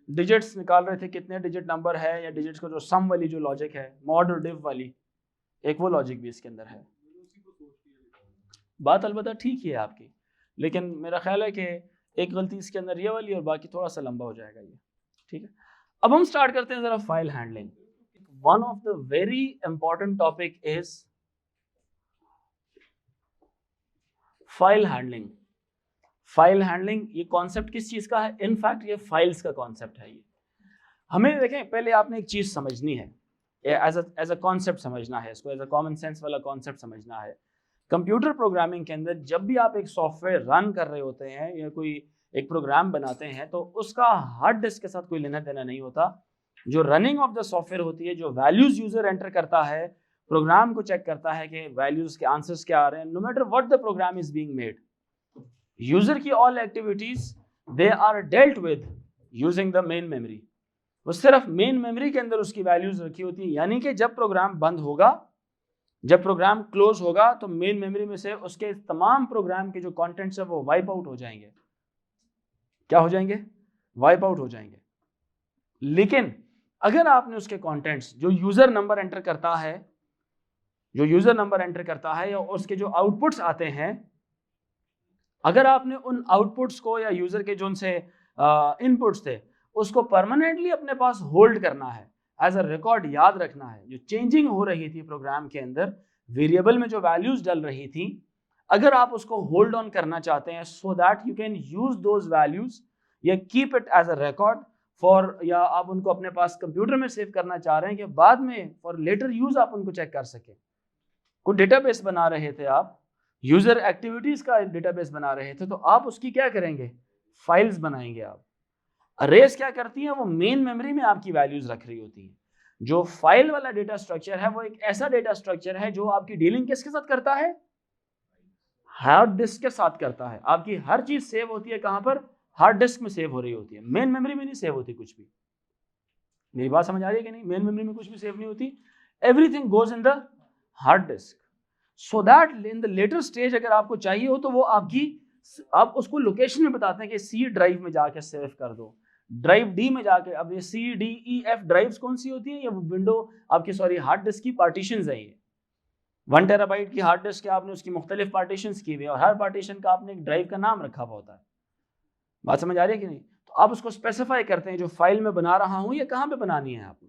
डिजिट्स निकाल रहे थे कितने डिजिट नंबर है, या डिजिट्स का जो सम वाली जो लॉजिक है, मॉड और डिव वाली, एक वो लॉजिक भी इसके अंदर है। बात अलबत्ता ठीक ही है आपकी, लेकिन मेरा ख्याल है कि एक गलती इसके अंदर ये वाली और बाकी थोड़ा सा लंबा हो जाएगा ये, ठीक है। अब हम स्टार्ट करते हैं जरा file handling. one of the very important topic is file handling. File handling ये कॉन्सेप्ट किस चीज का है? इनफैक्ट ये फाइल्स का कॉन्सेप्ट है। ये हमें देखें, पहले आपने एक चीज समझनी है, एज अ कॉन्सेप्ट समझना है इसको, एज अ कॉमन सेंस वाला कॉन्सेप्ट समझना है। कंप्यूटर प्रोग्रामिंग के अंदर जब भी आप एक सॉफ्टवेयर रन कर रहे होते हैं या कोई एक प्रोग्राम बनाते हैं तो उसका हार्ड डिस्क के साथ कोई लेना देना नहीं होता। जो रनिंग ऑफ द सॉफ्टवेयर होती है, जो वैल्यूज यूजर एंटर करता है, प्रोग्राम को चेक करता है कि वैल्यूज के आंसर्स क्या आ रहे हैं, no matter what the program is being made, user की all activities they are dealt with using the main memory. वो सिर्फ मेन मेमोरी के अंदर उसकी वैल्यूज रखी होती है, यानी कि जब प्रोग्राम बंद होगा, जब प्रोग्राम क्लोज होगा तो मेन मेमोरी में से उसके तमाम प्रोग्राम के जो कंटेंट्स है वो वाइप आउट हो जाएंगे। क्या हो जाएंगे? वाइप आउट हो जाएंगे। लेकिन अगर आपने उसके कंटेंट्स, जो यूजर नंबर एंटर करता है, जो यूजर नंबर एंटर करता है या उसके जो आउटपुट्स आते हैं, अगर आपने उन आउटपुट्स को या यूजर के जो उनसे इनपुट्स थे उसको परमानेंटली अपने पास होल्ड करना है, एज अ रिकॉर्ड याद रखना है, जो चेंजिंग हो रही थी प्रोग्राम के अंदर, वेरिएबल में जो वैल्यूज डल रही थी, अगर आप उसको होल्ड ऑन करना चाहते हैं so that you can use those values या keep it as a record for, या आप उनको अपने पास कंप्यूटर में सेव करना चाह रहे हैं कि बाद में फॉर लेटर यूज आप उनको चेक कर सकें। कोई डेटाबेस बना रहे थे आप, यूजर एक्टिविटीज का डेटाबेस बना रहे थे, तो आप उसकी क्या करेंगे? फाइल्स बनाएंगे आप। अरेज क्या करती है? वो मेन मेमोरी में आपकी वैल्यूज रख रही होती है। जो फाइल वाला डेटा स्ट्रक्चर है वो एक ऐसा डेटा स्ट्रक्चर है जो आपकी डीलिंग किसके साथ करता है? हार्ड डिस्क के साथ करता है। आपकी हर चीज सेव होती है कहां पर? हार्ड डिस्क में सेव हो रही होती है, मेन मेमोरी में नहीं सेव होती कुछ भी। मेरी बात समझ आ रही है कि नहीं? मेन मेमोरी में कुछ भी सेव नहीं होती, everything goes in the hard disc, so that in the later stage अगर आपको चाहिए हो तो वो आपकी, आप उसको लोकेशन में बताते हैं कि सी ड्राइव में जाके सेव कर दो, ड्राइव डी में जाके। अब ये C D E F drives कौन सी होती है? ये विंडो आपकी, सॉरी, हार्ड डिस्क की पार्टीशंस है। ये 1 टेराबाइट की हार्ड डिस्क है, आपने उसकी मुख्तलिफ पार्टीशंस की हुई है और हर पार्टीशन का आपने एक ड्राइव का नाम रखा हुआ होता है। बात समझ आ रही है कि नहीं? तो आप उसको स्पेसिफाई करते हैं जो फाइल में बना रहा हूं ये कहां पे बनानी है आपने।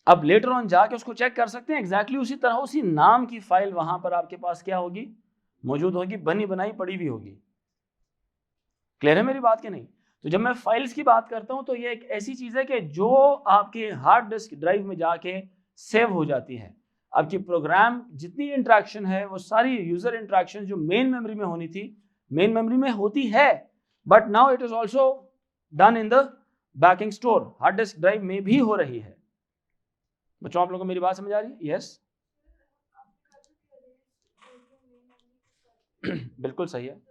अब लेटर ऑन जाके उसको चेक कर सकते हैं, एग्जैक्टली उसी तरह उसी नाम की फाइल वहां पर आपके पास क्या होगी? मौजूद होगी, बनी बनाई पड़ी हुई होगी। क्लियर है मेरी बात कि नहीं? तो जब मैं फाइल्स की बात करता हूं तो ये एक ऐसी चीज है कि जो आपके हार्ड डिस्क ड्राइव में जाके सेव हो जाती है। आपकी प्रोग्राम जितनी इंटरेक्शन है वो सारी यूजर इंटरेक्शन जो मेन मेमोरी में होनी थी, मेन मेमोरी में होती है, but now it is also done in the banking store, hard disk drive में भी हो रही है। बच्चों, आप लोगों को मेरी बात समझ आ रही है? यस बिल्कुल सही है।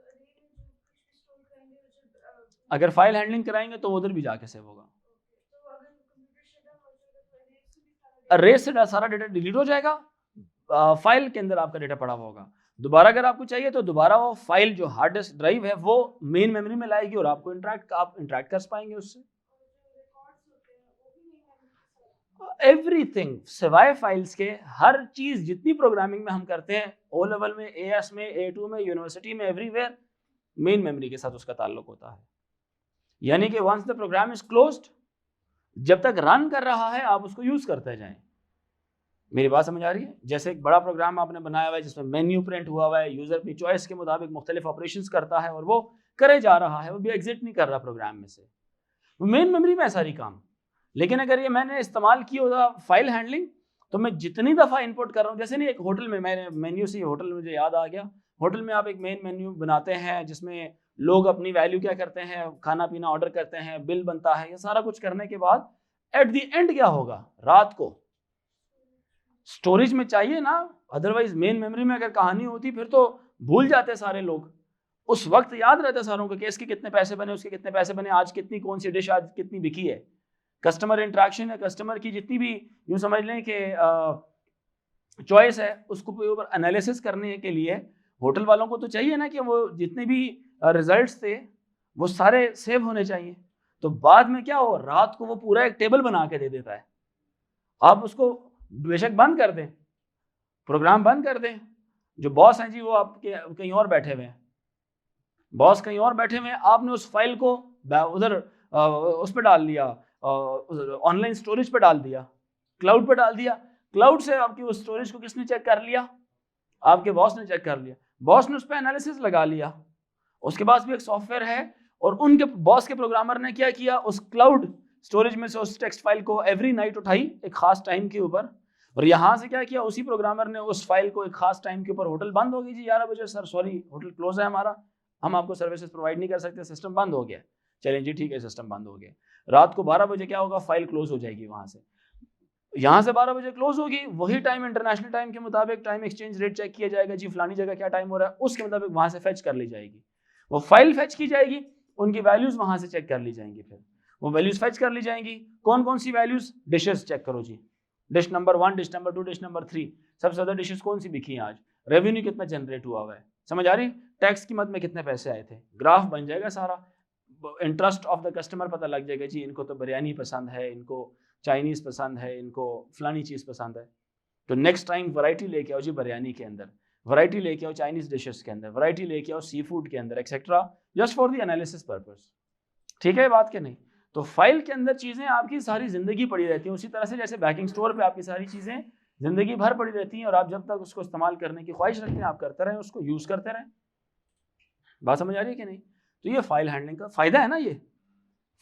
अगर फाइल हैंडलिंग कराएंगे तो उधर भी जाके सेव होगा। अरेज से सारा डेटा डिलीट हो जाएगा, फाइल के अंदर आपका डेटा पड़ा हुआ होगा। दोबारा अगर आपको चाहिए तो दोबारा वो फाइल जो हार्ड डिस्क ड्राइव है वो मेन मेमोरी में लाएगी और आपको आप इंटरेक्ट कर पाएंगे उससे। एवरीथिंग सिवाय फाइल्स के, हर चीज जितनी प्रोग्रामिंग में हम करते हैं, ओ लेवल में, एएस में, ए2 में, यूनिवर्सिटी में, एवरीवेयर मेन मेमोरी के साथ उसका ताल्लुक होता है। यानी कि once the program is closed, जब तक रन कर रहा है आप उसको यूज करते जाएं। मेरी बात समझ आ रही है? जैसे एक बड़ा प्रोग्राम आपने बनाया हुआ है जिसमें मेन्यू प्रिंट हुआ हुआ है, यूजर अपनी चॉइस के मुताबिक मुख्तलिफ ऑपरेशंस करता है और वो करे जा रहा है, वो भी एग्जिट नहीं कर रहा प्रोग्राम में से, मेन मेमोरी में सारी काम। लेकिन अगर ये मैंने इस्तेमाल किया होता फाइल हैंडलिंग, तो मैं जितनी दफ़ा इनपुट कर रहा हूँ, जैसे नहीं एक होटल में मैंने मेन्यू से, होटल मुझे याद आ गया, होटल में आप एक मेन मेन्यू बनाते हैं जिसमें लोग अपनी वैल्यू क्या करते हैं, खाना पीना ऑर्डर करते हैं, बिल बनता है, ये सारा कुछ करने के बाद एट द एंड क्या होगा? रात को स्टोरेज में चाहिए ना, अदरवाइज मेन मेमोरी में अगर कहानी होती फिर तो भूल जाते सारे लोग। उस वक्त याद रहता सारों को कि इसके कितने पैसे बने, उसके कितने पैसे बने, आज कितनी कौन सी डिश आज कितनी बिकी है। कस्टमर इंटरेक्शन है, कस्टमर की जितनी भी यूँ समझ लें कि चॉइस है, उसको ऊपर एनालिसिस करने के लिए होटल वालों को तो चाहिए ना कि वो जितने भी रिजल्ट्स थे वो सारे सेव होने चाहिए। तो बाद में क्या हो, रात को वो पूरा एक टेबल बना के दे देता है। आप उसको बेशक बंद कर दें, प्रोग्राम बंद कर दें, जो बॉस हैं जी वो आपके कहीं और बैठे हुए हैं, बॉस कहीं और बैठे हुए हैं, आपने उस फाइल को उधर उस पर डाल दिया, ऑनलाइन स्टोरेज पे डाल दिया, क्लाउड पर डाल दिया, क्लाउड से आपकी उस स्टोरेज को किसने चेक कर लिया? आपके बॉस ने चेक कर लिया, बॉस ने उस पर एनालिसिस लगा लिया, उसके पास भी एक सॉफ्टवेयर है, और उनके बॉस के प्रोग्रामर ने क्या किया, उस क्लाउड स्टोरेज में से उस टेक्स्ट फाइल को एवरी नाइट उठाई एक खास टाइम के ऊपर, और यहाँ से क्या किया, उसी प्रोग्रामर ने उस फाइल को एक खास टाइम के ऊपर, होटल बंद हो गई जी 11 बजे, सर सॉरी होटल क्लोज है हमारा, हम आपको सर्विसेज प्रोवाइड नहीं कर सकते, सिस्टम बंद हो गया। चलें जी ठीक है, सिस्टम बंद हो गया। रात को 12 बजे क्या होगा, फाइल क्लोज हो जाएगी, वहां से यहाँ से 12 बजे क्लोज होगी, वही टाइम इंटरनेशनल टाइम के मुताबिक टाइम एक्सचेंज रेट चेक किया जाएगा जी, फलानी जगह क्या टाइम हो रहा है, उसके मुताबिक वहां से फेच कर ली जाएगी, वो फाइल फेच की जाएगी, उनकी वैल्यूज वहां से चेक कर ली जाएंगी, फिर वो वैल्यूज फेच कर ली जाएंगी। कौन कौन सी वैल्यूज, डिशेस चेक करो जी, dish number 1, dish number 2, dish number 3, सबसे ज्यादा डिशेस कौन सी बिकी हैं आज, रेवेन्यू कितना जनरेट हुआ हुआ है, समझ आ रही, टैक्स की मद में कितने पैसे आए थे, ग्राफ बन जाएगा सारा, इंटरेस्ट ऑफ द कस्टमर पता लग जाएगा जी, इनको तो बिरयानी पसंद है, इनको चाइनीज पसंद है, इनको फलानी चीज पसंद है, तो नेक्स्ट टाइम वैरायटी लेके आओ जी बिरयानी के अंदर, वैरायटी लेके आओ चाइनीज डिशेस के अंदर, वैरायटी लेके आओ सी फूड के अंदर, etcetera, just for the analysis purpose. ठीक है बात के नहीं? तो फाइल के अंदर चीजें आपकी सारी जिंदगी पड़ी रहती हैं, उसी तरह से जैसे बैकिंग स्टोर पे आपकी सारी चीजें जिंदगी भर पड़ी रहती हैं, और आप जब तक उसको इस्तेमाल करने की ख्वाहिश रखते हैं आप करते रहें, उसको यूज करते रहें। बात समझ आ रही है कि नहीं? तो ये फाइल हैंडलिंग का फायदा है ना, ये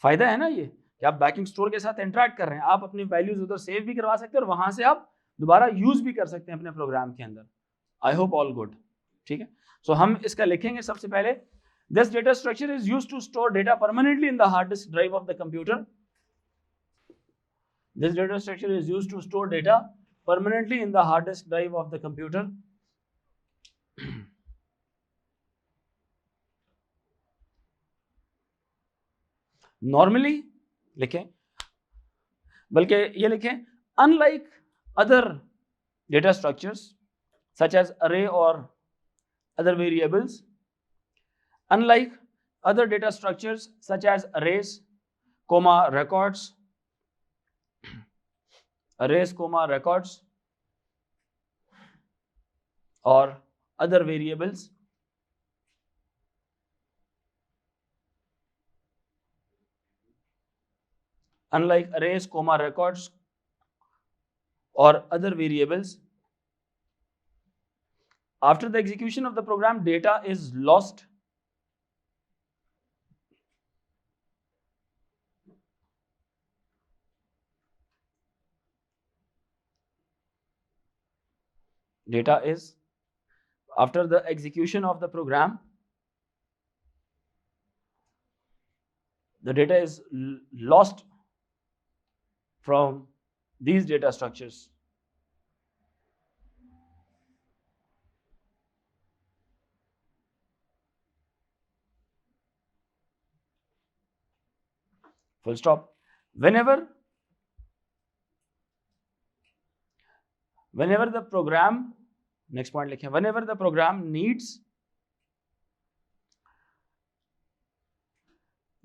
फायदा है ना, ये कि आप बैकिंग स्टोर के साथ इंटरेक्ट कर रहे हैं, आप अपनी वैल्यूज उधर सेव भी करवा सकते हैं, और वहां से आप दोबारा यूज भी कर सकते हैं अपने प्रोग्राम के अंदर। I hope all good. ठीक है, सो हम इसका लिखेंगे सबसे पहले, this data structure is used to store data permanently in the hard disk drive of the computer. This data structure is used to store data permanently in the hard disk drive of the computer. Normally लिखें, बल्कि ये लिखें, unlike other data structures such as array or other variables, unlike other data structures such as arrays, comma records, arrays, comma records, or other variables, unlike arrays, comma records, or other variables, after the execution of the program, data is lost after the execution of the program, the data is lost from these data structures. Full stop. Whenever the program, next point लिखें, whenever the program needs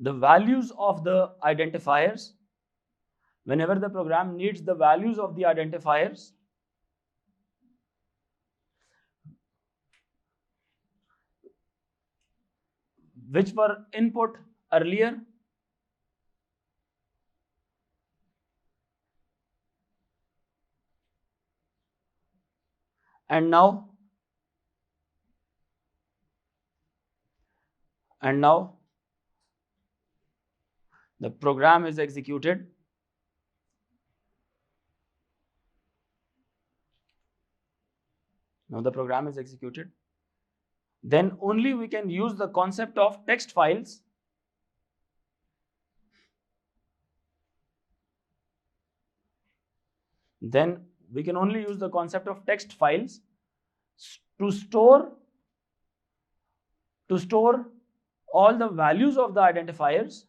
the values of the identifiers, whenever the program needs the values of the identifiers which were input earlier, and now the program is executed, then only we can use the concept of text files to store all the values of the identifiers,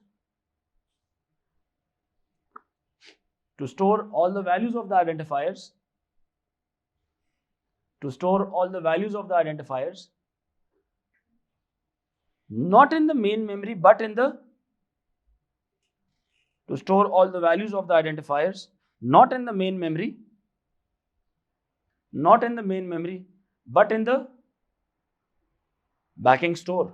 not in the main memory but in the not in the main memory but in the backing store,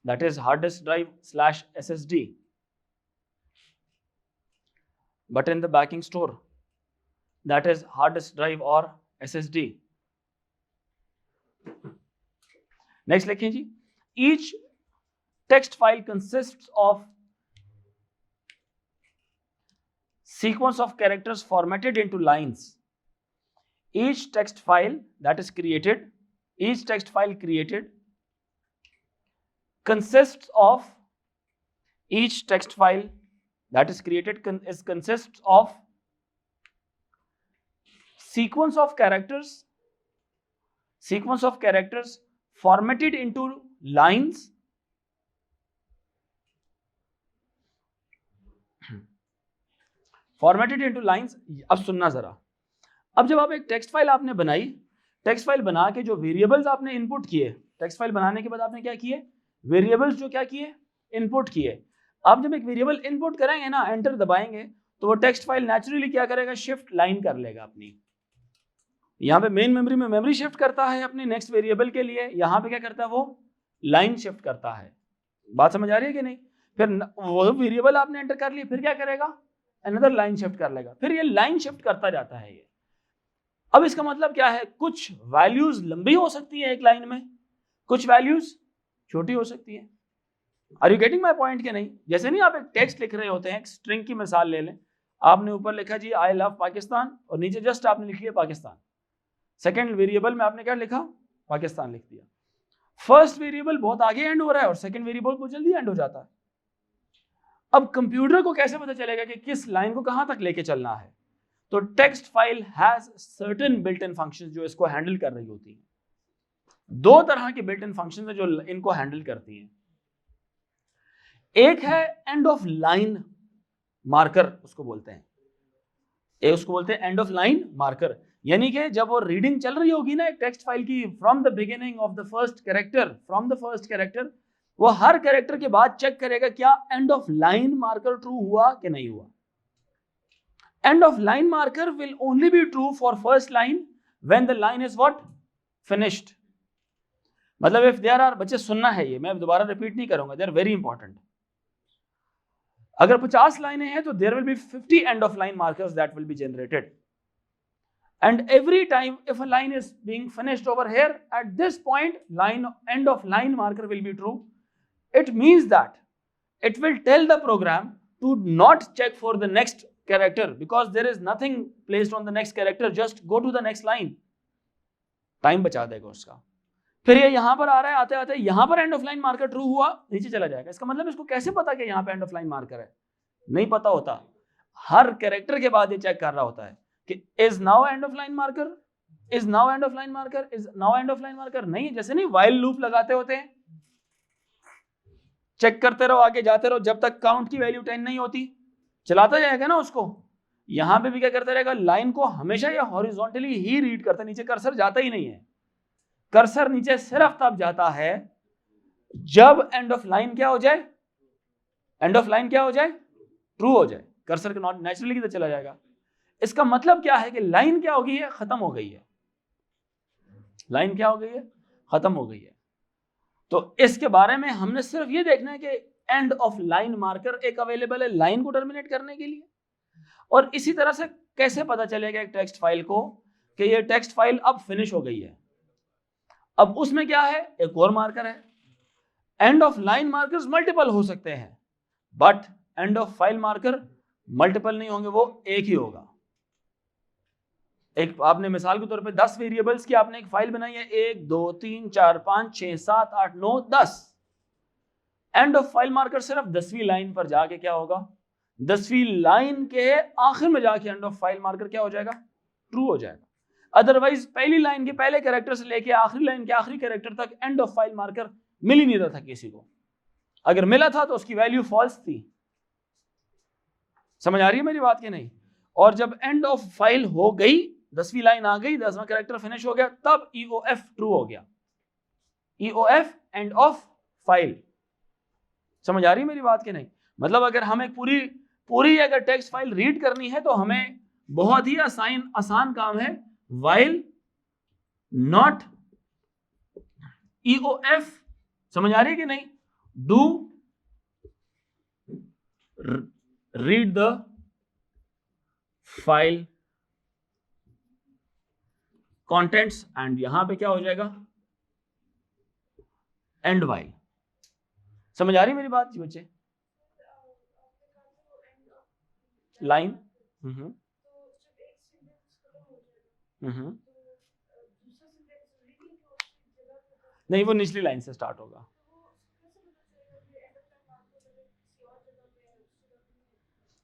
that is hard disk drive /SSD, but in the backing store, that is hard disk drive or SSD. Next लिखें जी, each text file consists of sequence of characters formatted into lines. Each text file created consists of sequence of characters formatted into lines. अब सुनना जरा, अब जब आप एक text file आपने बनाई, टेक्स्ट फाइल बना के जो वेरिएबल्स आपने इनपुट किए, टेक्स्ट फाइल बनाने के बाद आपने क्या किए, वेरिएबल्स जो क्या किए, इनपुट किए। आप जब एक वेरिएबल इनपुट करेंगे ना, एंटर दबाएंगे, तो वो टेक्स्ट फाइल नेचुरली क्या करेगा, शिफ्ट लाइन कर लेगा अपनी। यहाँ पे मेन मेमोरी में मेमोरी शिफ्ट करता है अपने नेक्स्ट वेरिएबल के लिए, यहाँ पे क्या करता है, वो लाइन शिफ्ट करता है। बात समझ आ रही है कि नहीं? फिर वो वेरिएबल आपने एंटर कर लिया, फिर क्या करेगा, अनदर लाइन शिफ्ट कर लेगा, फिर ये लाइन शिफ्ट करता जाता है ये। अब इसका मतलब क्या है, कुछ वैल्यूज लंबी हो सकती है एक लाइन में, कुछ वैल्यूज छोटी हो सकती है। Are you getting my point के नहीं? जैसे नहीं आप एक टेक्स्ट लिख रहे होते हैं, एक स्ट्रिंग की मिसाल ले लें, आपने ऊपर लिखा जी आई लव पाकिस्तान, और नीचे जस्ट आपने लिख लिया पाकिस्तान। सेकंड वेरिएबल में आपने क्या लिखा, पाकिस्तान लिख दिया। फर्स्ट वेरिएबल बहुत आगे एंड हो रहा है और सेकंड वेरिएबल बहुत जल्दी एंड हो जाता है। अब कंप्यूटर को कैसे पता चलेगा कि किस लाइन को कहां तक लेके चलना है? तो text file has certain built in functions जो इसको हैंडल कर रही होती हैं। दो तरह के बिल्ट इन फंक्शंस हैं जो इनको हैंडल करती हैं। एक है एंड ऑफ लाइन मार्कर, उसको बोलते हैं एंड ऑफ लाइन मार्कर, यानी कि जब वो रीडिंग चल रही होगी ना एक टेक्स्ट फाइल की, from the beginning of the first character, वो हर कैरेक्टर के बाद चेक करेगा क्या and of line marker true हुआ कि नहीं हुआ। And of line marker will only be true for first line when the line is what, finished. मतलब इफ देयर आर, बच्चे सुनना है ये, मैं दोबारा रिपीट नहीं करूंगा, दे आर वेरी इंपॉर्टेंट। अगर 50 लाइनें हैं तो there will be 50 end of line markers that will be generated, and every time if a line is being finished over here at this point, end of line marker will be true. It means that it will tell the program to not check for the next character because there is nothing placed on the next character, just go to the next line, time बचा देगा उसका। फिर ये यहां पर आ रहा है, आते आते यहां पर and of line marker true हुआ, नीचे चला जाएगा। इसका मतलब इसको कैसे पता कि यहां पे एंड ऑफ लाइन मार्कर है? नहीं पता होता, हर कैरेक्टर के बाद ये चेक कर रहा होता है कि is now end of line marker, is now end of line marker, is now end of line marker। नहीं, जैसे नहीं while लूप लगाते होते हैं, चेक करते रहो, आगे जाते रहो, जब तक काउंट की वैल्यू 10 नहीं होती चलाता जाएगा ना उसको। यहां पे भी क्या करता रहेगा, लाइन को हमेशा ये हॉरिजॉन्टली ही रीड करता है, नीचे कर्सर जाता ही नहीं है। कर्सर नीचे सिर्फ तब जाता है जब एंड ऑफ लाइन क्या हो जाए, एंड ऑफ लाइन क्या हो जाए, ट्रू हो जाए, कर्सर के नॉट नेचुरली किधर चला जाएगा। इसका मतलब क्या है कि लाइन क्या हो गई है, खत्म हो गई है, लाइन क्या हो गई है, खत्म हो गई है। तो इसके बारे में हमने सिर्फ ये देखना है कि एंड ऑफ लाइन मार्कर एक अवेलेबल है लाइन को टर्मिनेट करने के लिए। और इसी तरह से कैसे पता चलेगा एक टेक्स्ट फाइल को कि ये टेक्स्ट फाइल अब फिनिश हो गई है? अब उसमें क्या है, एक और मार्कर है। And of line markers multiple हो सकते हैं, but end of file marker multiple नहीं होंगे, वो एक ही होगा। एक आपने मिसाल के तौर पे 10 वेरिएबल्स की आपने एक फाइल बनाई है, 1 2 3 4 5 6 7 8 9 10। एंड ऑफ फाइल मार्कर सिर्फ 10वीं लाइन पर जाके क्या होगा, 10वीं लाइन के आखिर में जाके एंड ऑफ फाइल मार्कर क्या हो जाएगा, ट्रू हो जाएगा। अदरवाइज पहली लाइन के पहले कैरेक्टर से लेके आखिरी लाइन के आखिरी कैरेक्टर तक एंड ऑफ फाइल मार्कर मिल ही नहीं रहा था किसी को। अगर मिला था तो उसकी वैल्यू फॉल्स थी। समझ आ रही है मेरी बात कि नहीं? और जब एंड ऑफ फाइल हो गई, 10वीं लाइन आ गई, 10वां कैरेक्टर फिनिश हो गया, तब EOF ट्रू हो गया। EOF end of file. समझ आ रही है मेरी बात कि नहीं? मतलब अगर हमें पूरी अगर टेक्स्ट फाइल रीड करनी है तो हमें बहुत ही आसान काम है, व्हाइल नॉट EOF। समझ आ रही है कि नहीं? Do read the file contents and यहां पे क्या हो जाएगा, एंड वाइल। समझ आ रही मेरी बात जी बच्चे? लाइन नहीं, वो निचली लाइन से स्टार्ट होगा।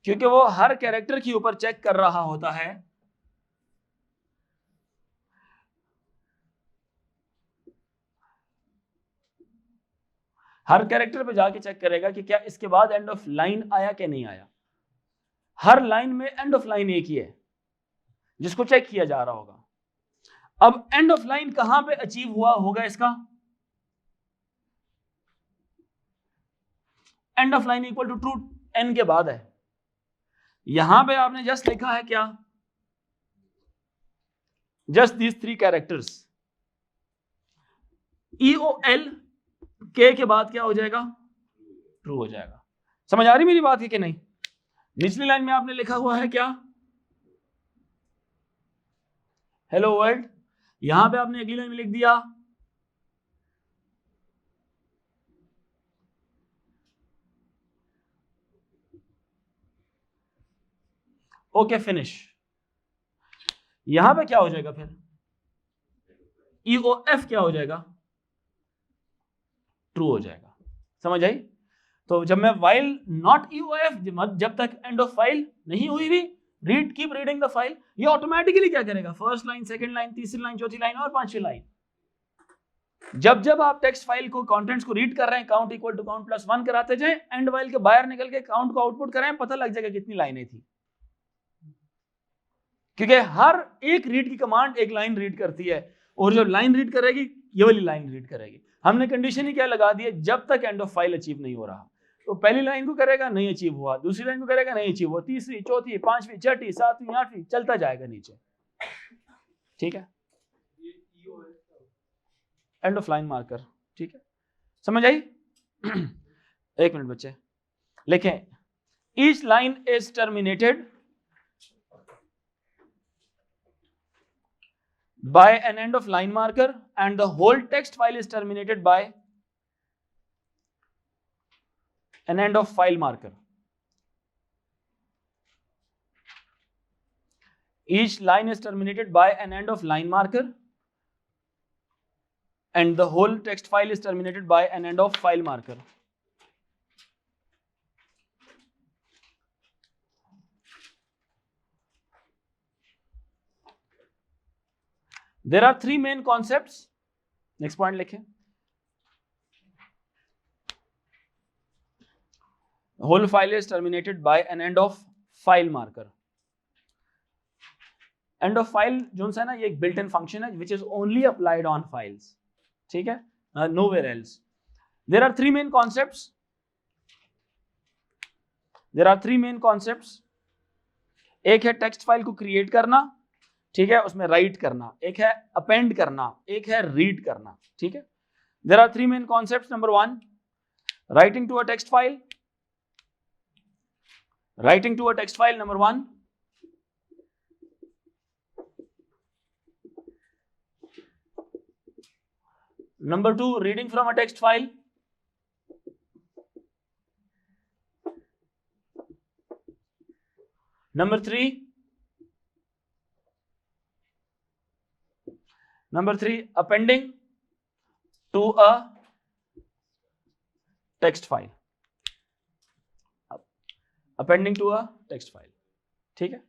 क्योंकि वो हर कैरेक्टर के ऊपर चेक कर रहा होता है। हर कैरेक्टर पे जाके चेक करेगा कि क्या इसके बाद एंड ऑफ लाइन आया कि नहीं आया। हर लाइन में एंड ऑफ लाइन एक ही है जिसको चेक किया जा रहा होगा। अब एंड ऑफ लाइन कहां पे अचीव हुआ होगा इसका? End of line equal to true N के बाद है। यहां पे आपने जस्ट लिखा है क्या, जस्ट दीज 3 कैरेक्टर्स, EOL के बाद क्या हो जाएगा, ट्रू हो जाएगा। समझ आ रही मेरी बात है कि नहीं? निचली लाइन में आपने लिखा हुआ है क्या, हेलो वर्ल्ड। यहां पे आपने अगली लाइन में लिख दिया ओके फिनिश। यहां पे क्या हो जाएगा फिर, EOF क्या हो जाएगा, ट्रू हो जाएगा। समझ आई? तो जब मैं while not EOF, जब तक एंड ऑफ फाइल नहीं हुई भी, read keep reading the file, ये ऑटोमेटिकली क्या करेगा, फर्स्ट लाइन, सेकंड लाइन, तीसरी लाइन, चौथी लाइन और पांचवी लाइन। जब आप टेक्स्ट फाइल को, कंटेंट्स को रीड कर रहे हैं, count equal to count plus 1 कराते जाएं, एंड वाइल के बाहर निकल के काउंट को आउटपुट कराएं, पता लग जाएगा कितनी लाइनें थी। क्योंकि हर एक रीड की कमांड एक लाइन रीड करती है, और जब लाइन रीड करेगी ये वाली लाइन रीड करेगी। हमने कंडीशन ही क्या लगा दी है, जब तक एंड ऑफ फाइल अचीव नहीं हो रहा, तो पहली लाइन को करेगा, नहीं अचीव हुआ, दूसरी लाइन को करेगा, नहीं अचीव हुआ, तीसरी, चौथी, पांचवी, छठी, सातवीं, आठवीं, चलता जाएगा नीचे। ठीक है, एंड ऑफ लाइन मार्कर। ठीक है, समझ आई? एक मिनट बच्चे, लिखें, each line is terminated by an end of line marker and the whole text file is terminated by an end of file marker. Each line is terminated by an end of line marker and the whole text file is terminated by an end of file marker. There are 3 main concepts. Next point लिखें, whole file is terminated by an end of file marker. End of file जो सा है ना, ये एक built-in function है which is only applied on files. ठीक है, nowhere else. There are 3 main concepts. There are 3 main concepts. एक है टेक्स्ट फाइल को क्रिएट करना, ठीक है, उसमें राइट करना, एक है अपेंड करना, एक है रीड करना। ठीक है, there are 3 main concepts. Number 1, writing to a text file. Writing to a text file, number 1। Number 2, reading from a text file. Number 3, appending to a text file. Appending to a text file. ठीक है,